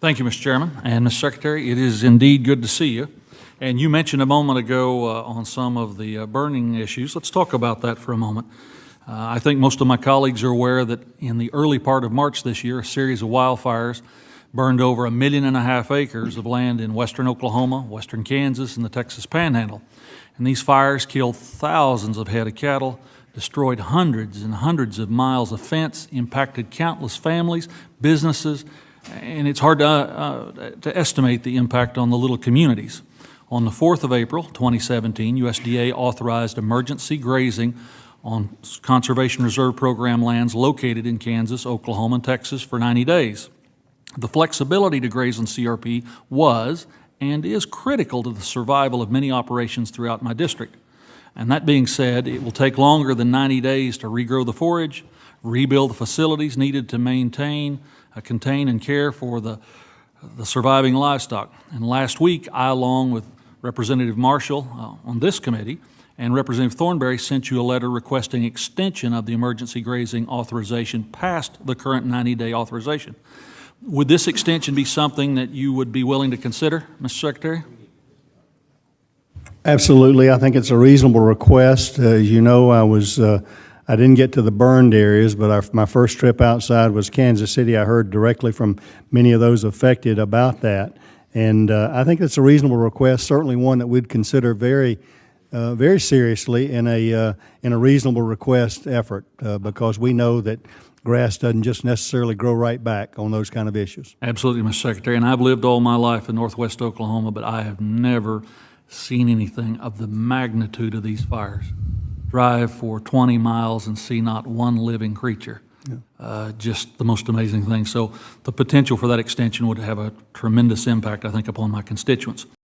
Thank you, Mr. Chairman. And Mr. Secretary, it is indeed good to see you. And you mentioned a moment ago on some of the burning issues. Let's talk about that for a moment. I think most of my colleagues are aware that in the early part of March this year, a series of wildfires burned over 1.5 million acres of land in western Oklahoma, western Kansas, and the Texas Panhandle. And these fires killed thousands of head of cattle, destroyed hundreds and hundreds of miles of fence, impacted countless families, businesses, and it's hard to estimate the impact on the little communities. On the 4th of April, 2017, USDA authorized emergency grazing on Conservation Reserve Program lands located in Kansas, Oklahoma, and Texas for 90 days. The flexibility to graze on CRP was and is critical to the survival of many operations throughout my district. And that being said, it will take longer than 90 days to regrow the forage, rebuild the facilities needed to maintain, contain, and care for the surviving livestock. And last week, I, along with Representative Marshall on this committee, and Representative Thornberry sent you a letter requesting extension of the emergency grazing authorization past the current 90-day authorization. Would this extension be something that you would be willing to consider, Mr. Secretary? Absolutely. I think it's a reasonable request. As you know, I didn't get to the burned areas, but my first trip outside was Kansas City. I heard directly from many of those affected about that. And I think it's a reasonable request, certainly one that we'd consider very seriously in a reasonable request effort, because we know that grass doesn't just necessarily grow right back on those kind of issues. Absolutely, Mr. Secretary. And I've lived all my life in northwest Oklahoma, but I have never seen anything of the magnitude of these fires. Drive for 20 miles and see not one living creature. Yeah. Just the most amazing thing. So the potential for that extension would have a tremendous impact, I think, upon my constituents.